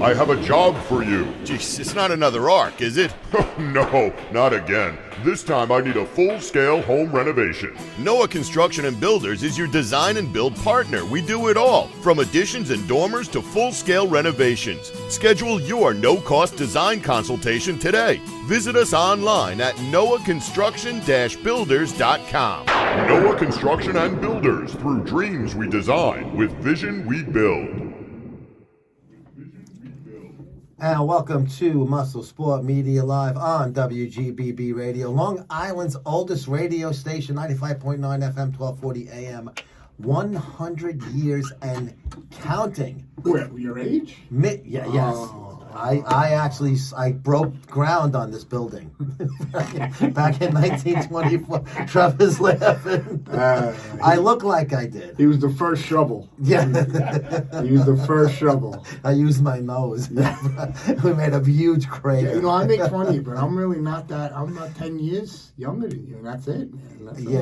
I have a job for you. Jeez, it's not another arc, is it? No, not again. This time I need a full-scale home renovation. Noah Construction and Builders is your design and build partner. We do it all, from additions and dormers to full-scale renovations. Schedule your no-cost design consultation today. Visit us online at noahconstruction-builders.com. Noah Construction and Builders. Through dreams we design, with vision we build. And welcome to MuscleSport Media Live on WGBB Radio, Long Island's oldest radio station, 95.9 FM, 1240 AM, 100 years and counting. Where, your age? Yes. I broke ground on this building back in 1924. Trevor's laughing. I look like I did. He was the first shovel. Yeah. He was the first shovel. I used my nose. We made a huge crater. Yeah, I make fun of you, but I'm really not that. I'm not 10 years younger than you, and that's it.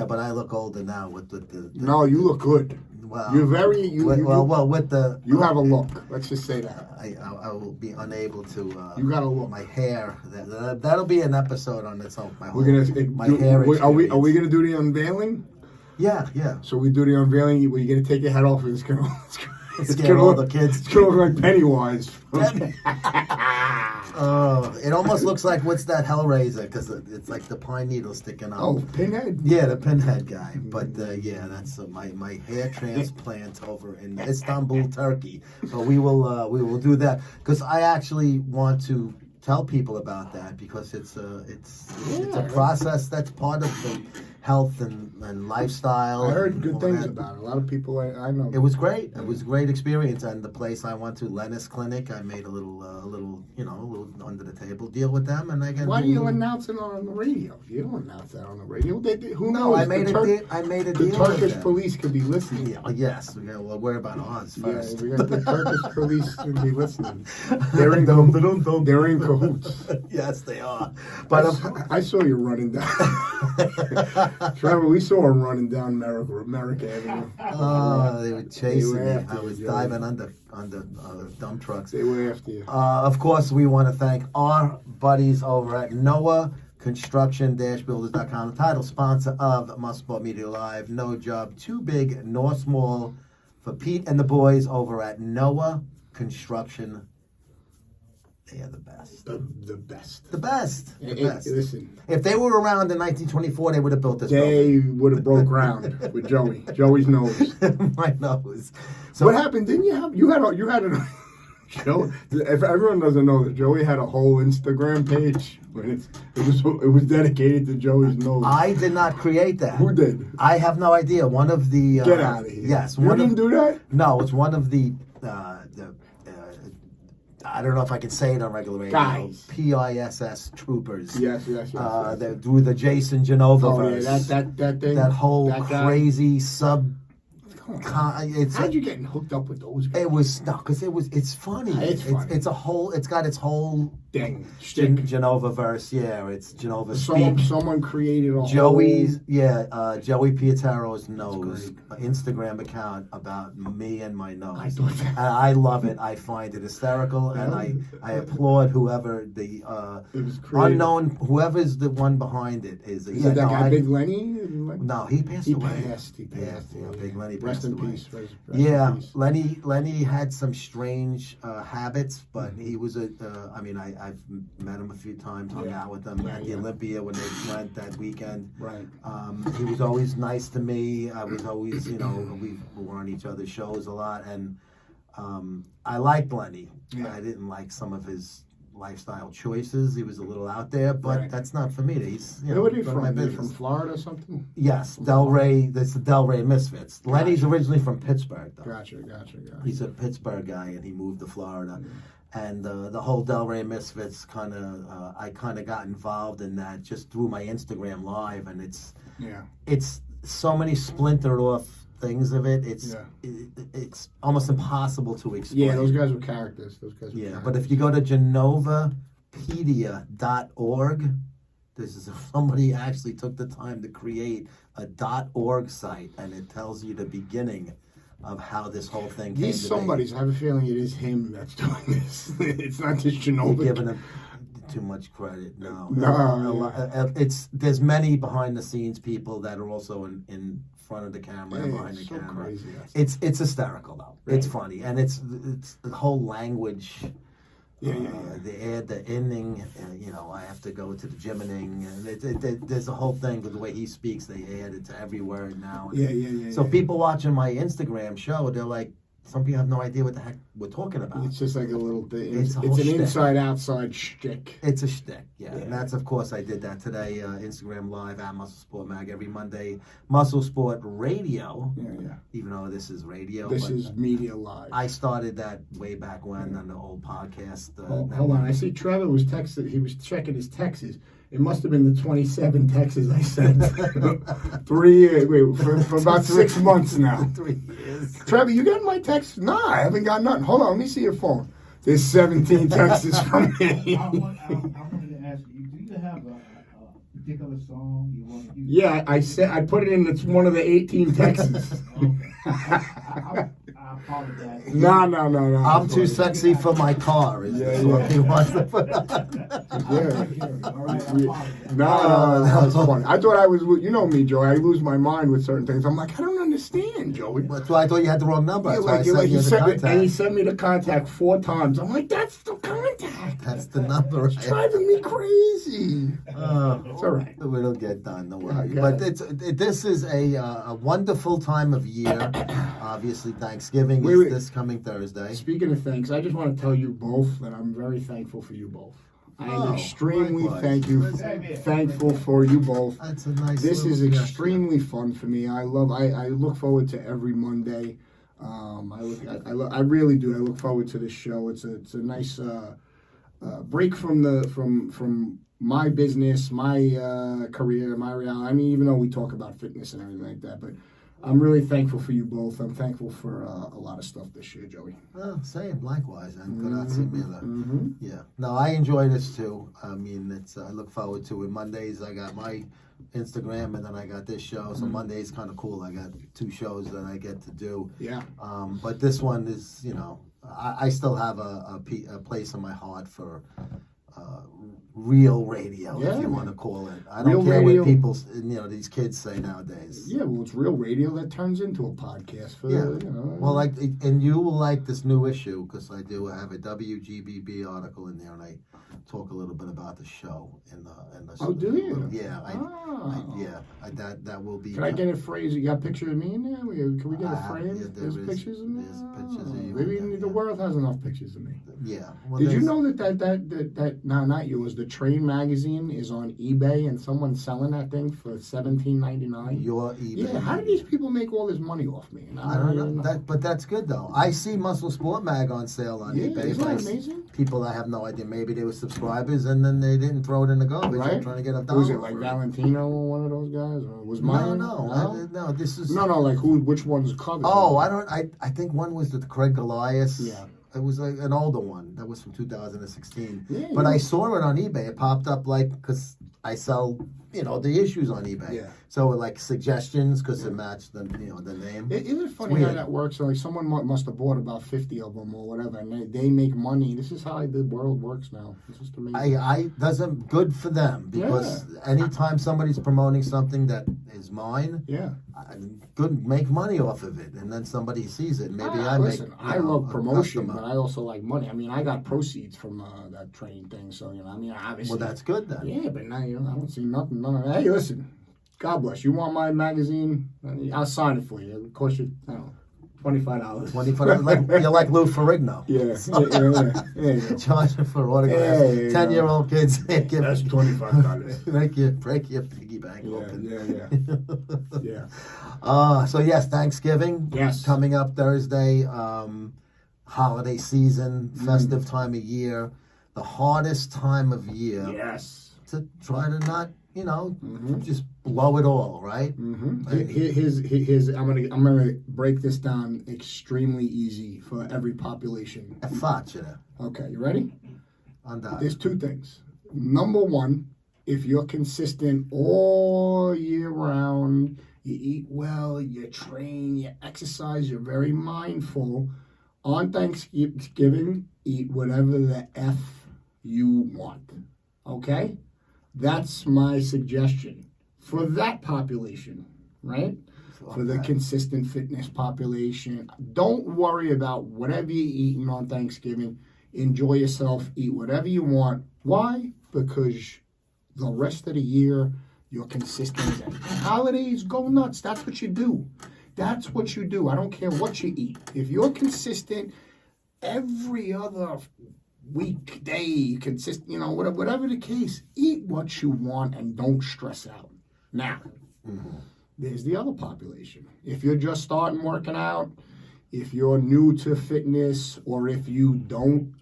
But I look older now with the No, you look good. Well, you're very. You have a look. Let's just say that. I will be unable to. You got a look. My hair. That'll be an episode on its own. We're gonna. Hair. Are we gonna do the unveiling? Yeah. So we do the unveiling. You're gonna take your head off, and it's gonna all the kids. It's gonna look like Pennywise. It almost looks like, what's that, Hellraiser? Because it's like the pine needle sticking out. Oh, Pinhead. Yeah, the Pinhead guy. But that's my hair transplant over in Istanbul, Turkey. So we will do that, because I actually want to tell people about that, because it's a process that's part of the health and lifestyle. I heard good things about it. A lot of people I know. It was great. It was a great experience. And the place I went to, Lennis Clinic, I made a little under the table deal with them. And again, why do you announce it on the radio? You don't announce that on the radio. Who knows? No, I made a deal. The Turkish police could be listening. Yeah, yes. Well, we're about Oz first. Yeah, we got the Turkish police could be listening. They're in cahoots. Yes, they are. But I saw you running down. Trevor, we saw him running down America Avenue. Oh, they were chasing me. I was diving under dump trucks. They were after you. Of course, we want to thank our buddies over at Noah Construction-Builders.com, the title sponsor of MuscleSport Media Live. No job too big nor small for Pete and the boys over at Noah Construction. They are the best. The best. The best. Listen. If they were around in 1924, they would have built this building. They would have broke ground with Joey. Joey's nose. My nose. So what happened? Didn't you have? You had a. Joe, if everyone doesn't know that Joey had a whole Instagram page, it was dedicated to Joey's nose. I did not create that. Who did? I have no idea. One of the get out of here. Yes, you didn't do that. No, it's one of the I don't know if I can say it on regular radio. Guys. PISS troopers. Yes. Through the Jason Genova verse. That thing. That whole crazy sub. How'd you get hooked up with those guys? It was because it's funny. It's funny. It's got its whole thing. Genova verse. Yeah, it's Genova speak. Someone created a Joey Pietero's nose Instagram account about me and my nose. I thought that. I love it. I find it hysterical, and I applaud whoever the unknown, whoever's the one behind it is. Is it that guy, Big Lenny? No, he passed away. He passed. Yeah, Big Lenny passed Rest in away. peace. Rest Yeah, in peace. Lenny had some strange habits, but he was I've met him a few times, hung out with him at the Olympia when they went that weekend. Right. He was always nice to me. I was always, we were on each other's shows a lot, and I liked Lenny. Yeah. I didn't like some of his lifestyle choices. He was a little out there, but that's not for me. He's where are they from? They're from Florida or something? Yes, Delray. That's the Delray Misfits. Gotcha. Lenny's originally from Pittsburgh, though. Gotcha. He's a Pittsburgh guy, and he moved to Florida. And the whole Delray Misfits I kind of got involved in that just through my Instagram Live, and it's so many splintered off things of it. It's almost impossible to explain. Yeah, those guys were characters. But if you go to genovapedia.org, somebody actually took the time to create a .org site, and it tells you the beginning of how this whole thing came These to somebody's. I have a feeling it is him that's doing this. It's not just be. Ginobili. Giving him too much credit. No. No, There's many behind the scenes people that are also in front of the camera and behind the so camera. crazy. It's hysterical though. Right. It's funny, and it's the whole language. Yeah. The ending. I have to go to the gym-ing, and there's a whole thing with the way he speaks. They add it to every word now. Yeah. So people watching my Instagram show, they're like, some people have no idea what the heck we're talking about. It's just like a little thing. It's It's a an whole shtick. inside-outside shtick. It's a shtick, yeah. Yeah. And that's, of course, I did that today. Instagram Live at MuscleSport Mag every Monday. MuscleSport Radio, Yeah. even though this is radio. This but is Media Live. I started that way back when on the old podcast. Hold on. I see Trevor was texted. He was checking his texts. It must have been the 27 texts I sent. 3 years. Wait, for about 6 months now. 3 years. Trevor, you got my text? No, I haven't got nothing. Hold on. Let me see your phone. There's 17 texts from me. I wanted to ask you, do you have a particular song you want to use? Yeah, I said I put it in. It's one of the 18 texts. Okay. I apologize. No. I'm too sexy for my car, is Yeah, what yeah. he wants to put on. Yeah. All right, I apologize. No, that was funny. I thought I was, you know me, Joey. I lose my mind with certain things. I'm like, I don't understand, Joey. That's why I thought you had the wrong number. Yeah, That's why I like, sent you he the sent me, and he contact. sent me the contact 4 times. I'm like, that's the contact. That's the number. It's driving me crazy. It's all right. It'll get done, don't worry. Okay. But this is a wonderful time of year. Obviously, Thanksgiving Wait, is wait. this coming Thursday. Speaking of thanks, I just want to tell you both that I'm very thankful for you both. I am Oh, extremely likewise. thankful for you both. That's a nice. This is little gesture. extremely fun for me. I look forward to every Monday. I really do. I look forward to this show. It's a nice break from my business, my career, my reality. I mean, even though we talk about fitness and everything like that, but I'm really thankful for you both. I'm thankful for a lot of stuff this year, Joey. Oh, same, likewise. And grazie mille. Mm-hmm. Yeah. No, I enjoy this too. I mean, I look forward to it. Mondays, I got my Instagram, and then I got this show. So Monday's kind of cool. I got 2 shows that I get to do. Yeah. But this one is, I still have a place in my heart for real radio, Yeah, if you man. want to call it. I Real don't care radio. what people, these kids say nowadays. Yeah, well, it's real radio that turns into a podcast for Yeah. Well, and you will like this new issue because I do have a WGBB article in there, and I talk a little bit about the show in the. Oh, do you? Yeah, that will be. Can I get a phrase? You got a picture of me in there? Can we get I a have- frame? yeah, There's there is- pictures of me. there's pictures of you in Maybe there, the yeah. world has enough pictures of me. Yeah. Well, Did you there's- know that no, not yours. The Train magazine is on eBay and someone's selling that thing for $17.99. Your eBay? Yeah, how do these people make all this money off me? I don't know. But that's good though. I see MuscleSport Mag on sale on Yeah, eBay. isn't that by amazing? People I have no idea. Maybe they were subscribers and then they didn't throw it in the garbage. Right? They're trying to get a dollar. Was it like for Valentino or one of those guys? Or was mine? No. This is No, like which one's covered? Oh, I think one was the Craig Goliath. Yeah. It was like an older one. That was from 2016. Yeah, but yeah. I saw it on eBay. It popped up because I sell, the issues on eBay. Yeah. So like suggestions because it matched the name. Isn't it funny how that works? Like someone must have bought about 50 of them or whatever, and they make money. This is how the world works now. It's just amazing. That's good for them because anytime somebody's promoting something that is mine, Yeah. good make money off of it, and then somebody sees it. Maybe I listen, make. I love a promotion, customer. but I also like money. I mean, I got proceeds from that train thing, so obviously. Well, that's good then. Yeah, but now I don't see nothing. None of that. Hey, listen, God bless. You want my magazine? I'll sign it for you. It'll cost you, $25. $25. You're like Lou Ferrigno. Yeah. You go. Charging for autographs. Yeah, 10-year-old kids. That's $25. break your piggy bank open. Yeah. So yes, Thanksgiving. Yes. Coming up Thursday. Holiday season, festive time of year. The hardest time of year Yes. to try to not, just blow it all, right? Here's I'm gonna break this down extremely easy for every population. È facile. Okay, you ready? Andare. There's 2 things. Number 1, if you're consistent all year round, you eat well, you train, you exercise, you're very mindful. On Thanksgiving, eat whatever the F you want. Okay? That's my suggestion for that population, right? For the consistent fitness population. Don't worry about whatever you're eating on Thanksgiving. Enjoy yourself. Eat whatever you want. Why? Because the rest of the year, you're consistent. Holidays, go nuts. That's what you do. That's what you do. I don't care what you eat. If you're consistent every other weekday, consistent, whatever the case, eat what you want and don't stress out. Now, there's the other population. If you're just starting working out, if you're new to fitness, or if you don't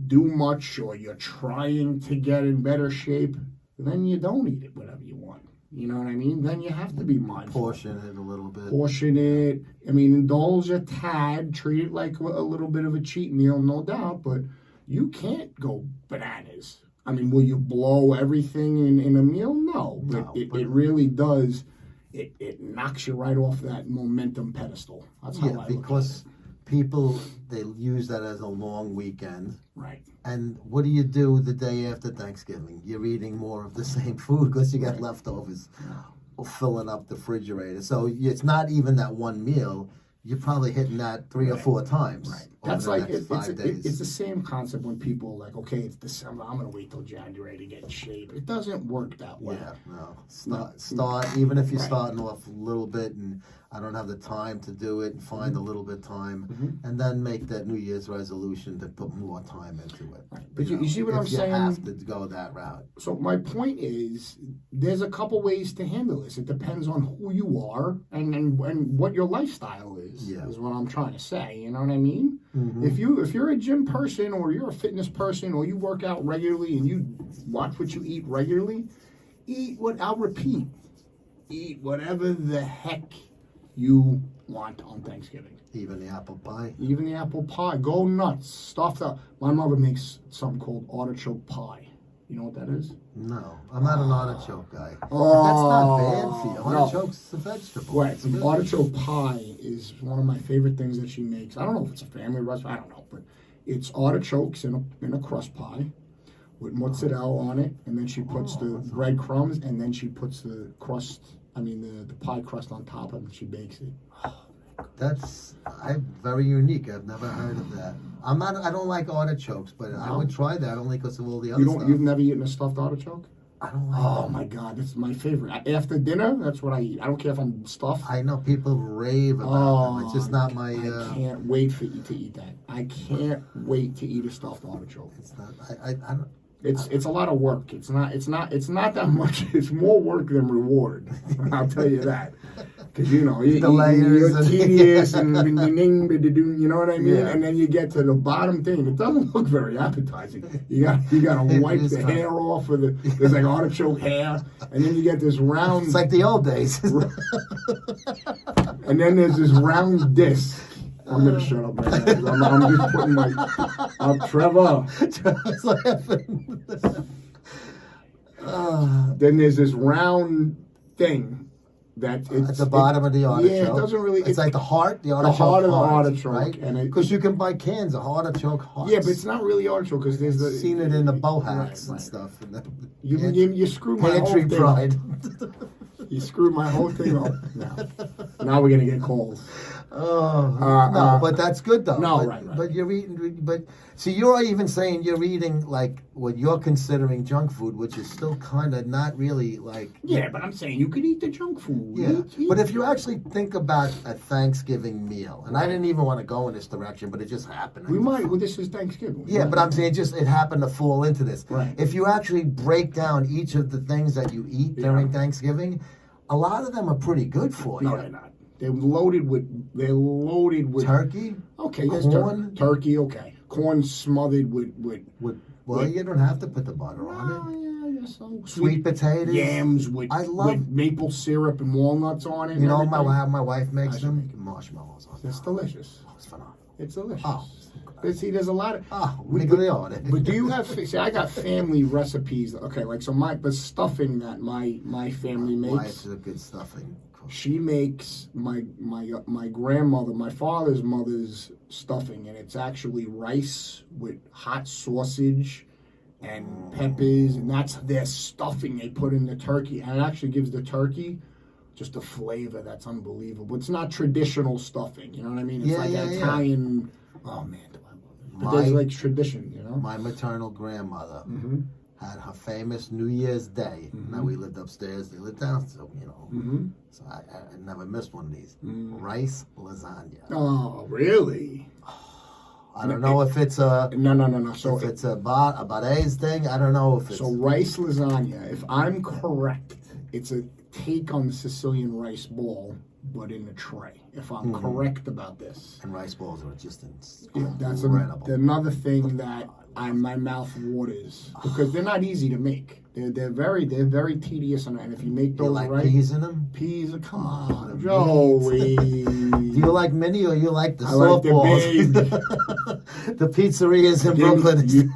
do much, or you're trying to get in better shape, then you don't eat it whatever you want. You know what I mean? Then you have to be mindful. Portion it a little bit. Portion it. I mean, indulge a tad. Treat it like a little bit of a cheat meal, no doubt. But you can't go bananas. I mean, will you blow everything in a meal? No. But it really does. It knocks you right off that momentum pedestal. That's how I look at it. Because people, they use that as a long weekend. Right. And what do you do the day after Thanksgiving? You're eating more of the same food because you got leftovers filling up the refrigerator. So it's not even that one meal. You're probably hitting that 3 or 4 times. Right. That's like, it's 5 days. It's the same concept when people are like, okay, it's December, I'm going to wait till January to get in shape. It doesn't work that way. Yeah, no. Start even if you're starting off a little bit and I don't have the time to do it, find a little bit of time, and then make that New Year's resolution to put more time into it. Right. But you see what I'm saying? You have to go that route. So my point is, there's a couple ways to handle this. It depends on who you are and what your lifestyle is. Yeah. Is what I'm trying to say. You know what I mean? If you're a gym person, or you're a fitness person, or you work out regularly and you watch what you eat regularly, eat whatever the heck you want on Thanksgiving. Even the apple pie. Even the apple pie. Go nuts. Stuff up. My mother makes something called artichoke pie. You know what that is? No, I'm not an artichoke guy. Oh, But that's not bad for you. no. Artichoke's a vegetable. Right. It's a good Artichoke pie is one of my favorite things that she makes. I don't know if it's a family recipe. I don't know, but it's artichokes in a crust pie with mozzarella on it, and then she puts the breadcrumbs, and then she puts the crust. The pie crust on top of it, and she bakes it. That's very unique. I've never heard of that. I don't like artichokes, but I would try that only because of all the other stuff. You've never eaten a stuffed artichoke? I don't like Oh them. my God, this is my favorite. After dinner, that's what I eat. I don't care if I'm stuffed. I know people rave about them. It's just not my. I can't wait for you to eat that. I can't wait to eat a stuffed artichoke. It's not. I don't. It's a lot of work. It's not that much. It's more work than reward. I'll tell you that. Because The layers you're and- tedious and you know what I mean. Yeah. And then you get to the bottom thing. It doesn't look very appetizing. You got to wipe is the kind of- hair off of there's like artichoke hair, and then you get this round. It's like the old days. And then there's this round disc. I'm gonna shut up right now. 'Cause I'm just putting my Trevor. Just laughing. Then there's this round thing that it's At the bottom of the artichoke. Yeah, it doesn't really. It's like the heart, the artichoke heart of the heart, artichoke, right? and Because you can buy cans of artichoke hearts. Yeah, but it's not really artichoke because there's the. I've seen it in the bow hacks Right, and stuff. And You screwed my whole pantry thing pride. up. You screwed my whole thing up. Now we're gonna get calls. No, but that's good though. No, but, right. But you're eating. But see, you're even saying you're eating like what you're considering junk food, which is still kind of not really like. Yeah, but I'm saying you could eat the junk food. Yeah, Eat- but if you actually think about a Thanksgiving meal, and I didn't even want to go in this direction, but it just happened. we might. Well, this is Thanksgiving. Yeah, but I'm saying it happened to fall into this. Right. If you actually break down each of the things that you eat during Thanksgiving, a lot of them are pretty good for you. No, they're not. They're loaded with Turkey. Okay, yes, corn. turkey. Okay, corn smothered with Well, you don't have to put the butter on it. yeah, so Sweet potatoes. yams with maple syrup and walnuts on it. You know and my everything. wife makes should them make it. marshmallows on. It's delicious. It's phenomenal. It's delicious. Oh. But see, there's a lot of. Migliore. But do you have? See, I got family recipes. Okay, like so. The stuffing that my family Wife's makes. a good stuffing She makes my grandmother, my father's mother's stuffing, and it's actually rice with hot sausage and peppers, and that's their stuffing they put in the turkey, and it actually gives the turkey just a flavor that's unbelievable. It's not traditional stuffing, you know what I mean? It's like Italian. Oh man, do I love it? But there's like tradition, you know. My maternal grandmother had her famous New Year's Day. Now we lived upstairs, they lived down, so so I never missed one of these. Rice lasagna. Oh, really? I don't know if it's a no. So if it's a Bade's thing. I don't know if it's so rice lasagna. If I'm correct, it's a take on the Sicilian rice ball, but in a tray. If I'm correct about this, and rice balls are just that's incredible. another thing that my mouth waters because they're not easy to make. They're very tedious, and if you make those you like right, peas in them? peas. Come on, Joey. Do you like mini or you like the I like softballs? the The pizzerias in Brooklyn. You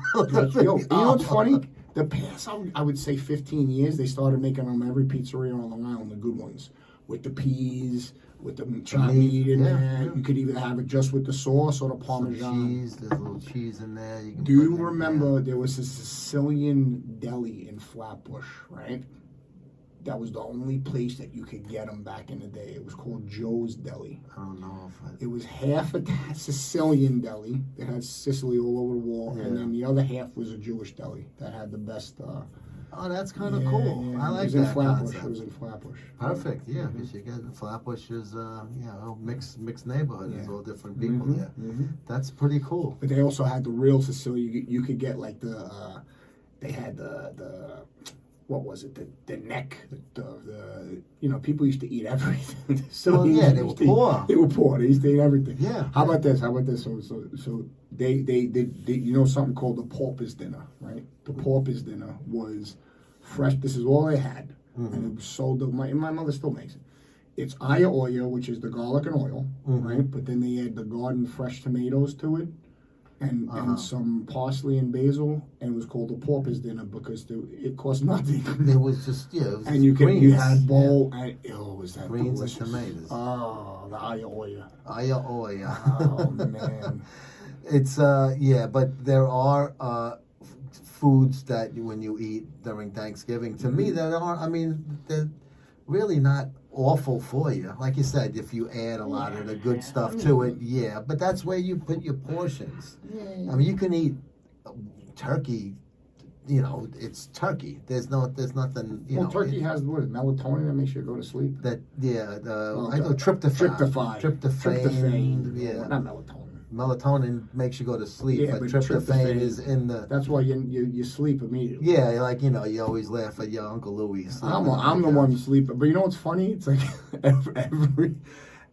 know what's funny? The past, I would say 15 years, they started making them every pizzeria on Long Island, the good ones, with the peas, with the chopped meat in there. You could either have it just with the sauce or the Parmesan. Some cheese, there's a little cheese in there. You can Do you put in remember there was a Sicilian deli in Flatbush, right? That was the only place that you could get them back in the day. It was called Joe's Deli. I don't know if It was half a Sicilian deli that had Sicily all over the wall, and then the other half was a Jewish deli that had the best. Oh, that's kind of cool. Yeah. I like It was in that Flatbush. concept. It was in Flatbush. Perfect, yeah, because you get Flatbush is mixed neighborhood. There's all different people there. That's pretty cool. But they also had the real Sicilian. You could get like they had the what was it? The neck. The people used to eat everything. Well, yeah, they were poor. They were poor. They used to eat everything. Yeah. How about this? So they something called the Pauper's dinner, right? The Pauper's dinner was fresh. This is all they had, and it was sold. My mother still makes it. It's aglio olio, which is the garlic and oil, right? But then they add the garden fresh tomatoes to it, and some parsley and basil, and it was called the Pauper's dinner because it cost nothing. It was just and you had bowl and was that greens delicious. and tomatoes. Oh, the aglio olio. Aglio olio. Oh man. It's but there are foods that when you eat during Thanksgiving, to me that are, they're really not awful for you. Like you said, if you add a lot of the good stuff to it, but that's where you put your portions. I mean, you can eat turkey. It's turkey. There's nothing. Turkey has melatonin that makes you go to sleep. I know tryptophan. Tryptophan. Yeah. Not melatonin. Melatonin makes you go to sleep, but but tryptophan is in the. That's why you sleep immediately. Yeah, you always laugh at your Uncle Louis. I'm the one who sleep. But you know what's funny? It's like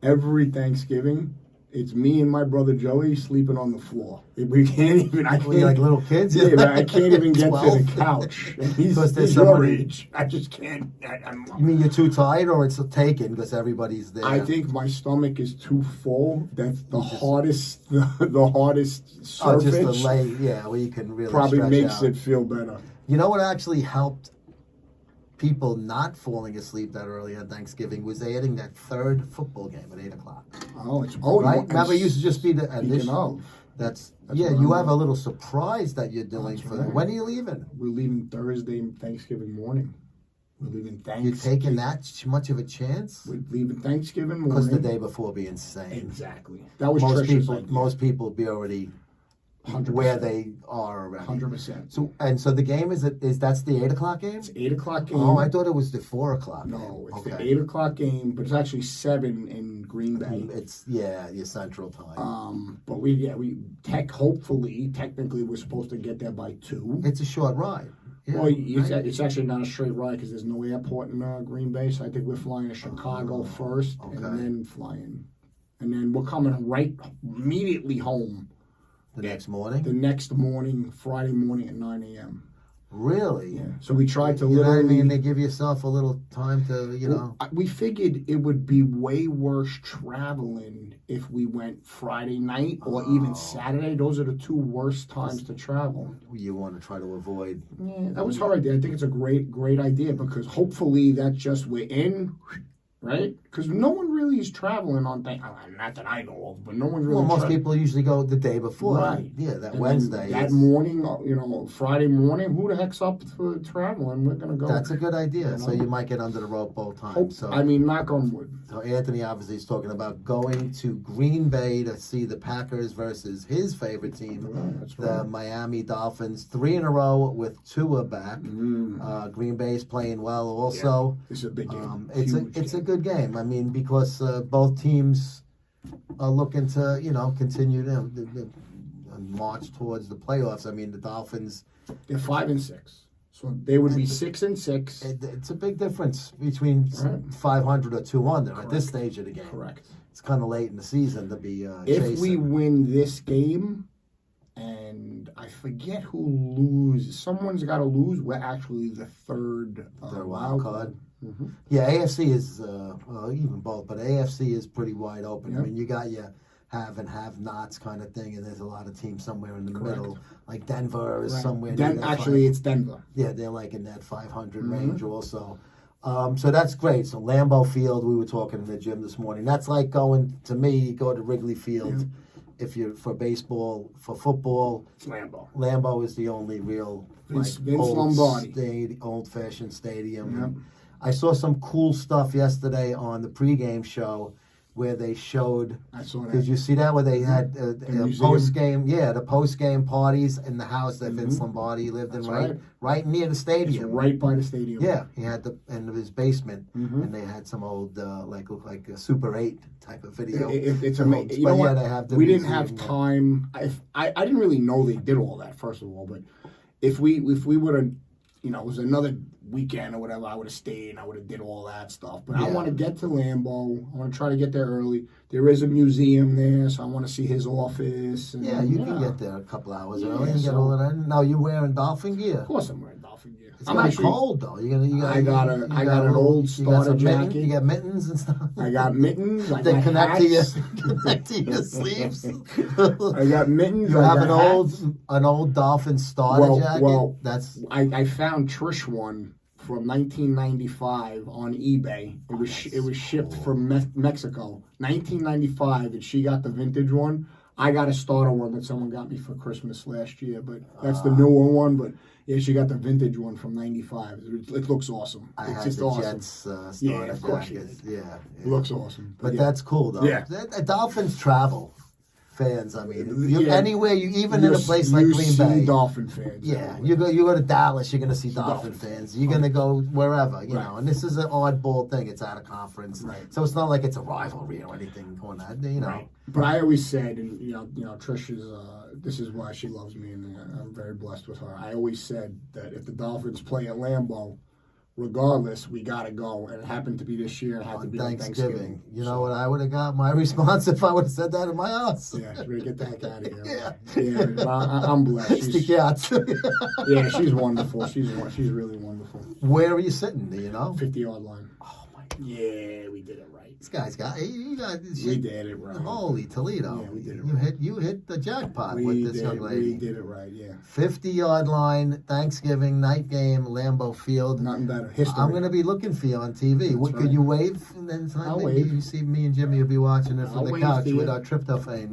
every Thanksgiving, it's me and my brother Joey sleeping on the floor. We can't even. I can't, like little kids. Yeah, but I can't even get to 12? the couch. And he's there's your somebody- age. I just can't. You mean you're too tired, or it's taken because everybody's there? I think my stomach is too full. That's the hardest. The hardest surface. Just the lay, where you can really probably stretch makes out. it feel better. You know what actually helped people not falling asleep that early on Thanksgiving was adding that third football game at 8:00. Right? Remember, it used to just be the addition. That's you have a little surprise that you're doing for them. When are you leaving? We're leaving Thursday, Thanksgiving morning. We're leaving Thanksgiving. You're taking that much of a chance? We're leaving Thanksgiving morning. Because the day before would be insane. Exactly. That was most people be already 100%. Where they are already. 100%. So the game is that's the 8:00 game? It's 8:00 game. Oh, I thought it was the 4:00 game. No, it's the 8:00 game, but it's actually 7 in Green Bay. It's your Central Time. But technically we're supposed to get there by 2. It's a short ride. Yeah, well, right? it's actually not a straight ride because there's no airport in Green Bay, so I think we're flying to Chicago first, and then flying, and then we're coming right immediately home. The next morning? The next morning, Friday morning at 9 a.m. Really? Yeah. So we tried to literally... You know what I mean? They give yourself a little time to, We figured it would be way worse traveling if we went Friday night or even Saturday. Those are the 2 worst times to travel. You want to try to avoid... Yeah, that was hard idea. I think it's a great idea because hopefully that's just we're in... right? Because no one really is traveling on not that I know of, but no one's really. Well, most people usually go the day before. Right. Yeah, that And Wednesday. that morning, Friday morning, who the heck's up for traveling? We're gonna go. That's a good idea. You know? So you might get under the rope both times. So knock on wood. So Anthony obviously is talking about going to Green Bay to see the Packers versus his favorite team, That's the right. Miami Dolphins. 3 in a row with Tua back. Green Bay's playing well also. This is a big game. It's a good game. I mean, because both teams are looking to continue to march towards the playoffs. I mean, the Dolphins. They're 5-6, so they would be 6-6. It's a big difference between 500 or 200 at this stage of the game. Correct. It's kind of late in the season to be If chasing. we win this game, and I forget who loses, someone's got to lose. We're actually the third wild card. Mm-hmm. Yeah, AFC is even both, but AFC is pretty wide open. Yep. I mean, you got your have and have-nots kind of thing, and there's a lot of teams somewhere in the Correct. middle. Like Denver is Right. somewhere near that Actually, it's Denver. Yeah, they're like in that 500 range also. So that's great. So Lambeau Field, we were talking in the gym this morning. That's like going, to me, you go to Wrigley Field if you're for baseball. For football, It's Lambeau. Lambeau is the only real Vince Lombardi. old-fashioned stadium. Yep. I saw some cool stuff yesterday on the pregame show where they showed. I saw that. Did you see that? Where they had museum. post-game, the post-game parties in the house that Vince Lombardi lived in, That's right near the It's stadium. right by the stadium. Yeah, he had in his basement, and they had some old looked like a Super 8 type of video. It's But amazing. You know what? they have the We didn't museum have there. time. I didn't really know they did all that. First of all, but if we would have, it was another weekend or whatever, I would have stayed and I would have did all that stuff. But I want to get to Lambeau. I want to try to get there early. There is a museum there, so I want to see his office. And, Yeah, you can get there a couple hours early and get so- all of that. Now you wearing dolphin gear. Of course, I'm wearing dolphin gear. It's I'm gonna be actually cold though. I got an old starter jacket. You got mittens and stuff. I got mittens. I They got connect hats. to your sleeves. I got mittens. You I have got hats. an old dolphin starter jacket. Well, That's I found Trish one from 1995 on eBay. It was shipped from Mexico, 1995, and she got the vintage one. I got a starter one that someone got me for Christmas last year, but that's the newer one. But yeah, she got the vintage one from '95. It looks awesome. I It's had just the awesome. Jets starter Yeah, of course you jackets. did. Yeah, It looks awesome. But yeah. that's cool though. Yeah. Dolphins travel fans. I mean, Yeah. anywhere even in a place like you Green see Bay. Dolphin fans. Yeah, everywhere. you go to Dallas, you're gonna see Dolphin Dolphin fans. You're gonna go wherever, you Right. know. And this is an oddball thing. It's out of conference, Right. so it's not like it's a rivalry or anything going on. You know, Right. But I always said, and Trish is. This is why she loves me, and I'm very blessed with her. I always said that if the Dolphins play at Lambeau, regardless, we gotta go. And it happened to be this year. It had to on be on Thanksgiving. Thanksgiving. You know what I would have got? My response if I would have said that in my house. Yeah, we're gonna get the heck out of here. Yeah. But I'm blessed. Stick your out. Yeah, she's wonderful. She's really wonderful. Where are you sitting? Do you know? 50-yard line. Oh my God, Yeah, we did it right. this guy's got. You got. We did it right. Holy Toledo! Yeah, we did it You right. You hit the jackpot We with this did, young lady. we did it right. Yeah, 50-yard line, Thanksgiving night game, Lambeau Field. nothing better. History. I'm going to be looking for you on TV. What, right. Could you wave? And then I'll maybe wave. you see me and Jimmy will be watching it from I'll the wave couch to with you. our tryptophan.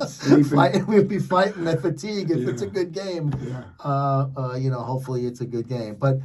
Sleeping. We'll be fighting that fatigue if it's a Yeah. good game. Yeah. Hopefully it's a good game. But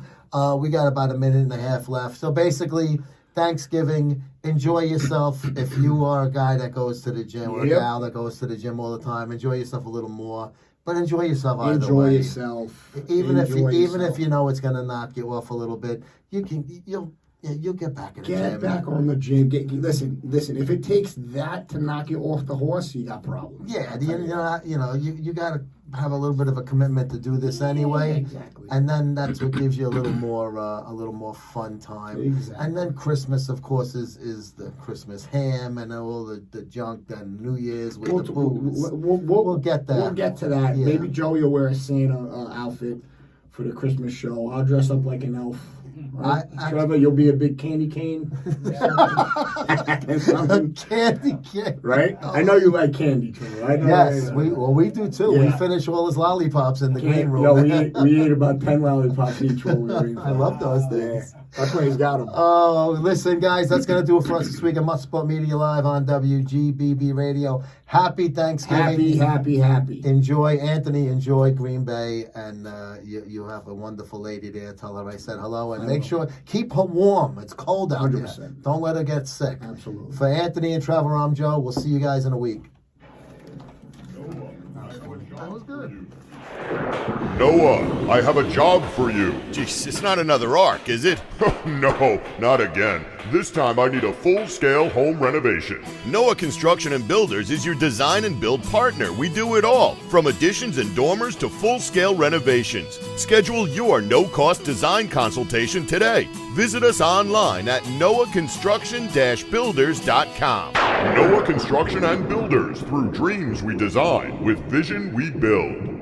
we got about a minute and a half left. So basically, Thanksgiving, enjoy yourself. If you are a guy that goes to the gym or a Yep. gal that goes to the gym all the time, enjoy yourself a little more. But enjoy yourself either Enjoy way. yourself. Even if Enjoy you yourself. know it's gonna knock you off a little bit, you'll get back in the Get gym. back on the gym. Listen. If it takes that to knock you off the horse, you got problems. Yeah, you gotta have a little bit of a commitment to do this anyway. Exactly. And then that's what gives you a little more fun time. Exactly. And then Christmas, of course, is the Christmas ham and all the junk. Then New Year's with the booze. We'll get there. We'll get to that. Yeah. Maybe Joey will wear a Santa outfit for the Christmas show. I'll dress up like an elf. Right? Trevor, you'll be a big candy cane. Something. Candy cane. Right? I know you like candy, Trevor. I know Yes, we do too. We Yeah. finish all his lollipops in the green room. No, we ate about 10 lollipops each while we were eating. I love those things. That's when he's got him. Oh, listen, guys, that's going to do it for us this week at MuscleSport Media Live on WGBB Radio. Happy Thanksgiving. Happy. Enjoy, Anthony. Enjoy Green Bay. And you have a wonderful lady there. Tell her I said hello. And make sure, keep her warm. It's cold out 100%. there. Don't let her get sick. Absolutely. For Anthony and Trevor, I'm Joe. We'll see you guys in a week. That was good. Noah, I have a job for you. Jeez, it's not another arc, is it? No, not again. This time I need a full-scale home renovation. Noah Construction and Builders is your design and build partner. We do it all, from additions and dormers to full-scale renovations. Schedule your no-cost design consultation today. Visit us online at noahconstruction-builders.com. Noah Construction and Builders, through dreams we design, with vision we build.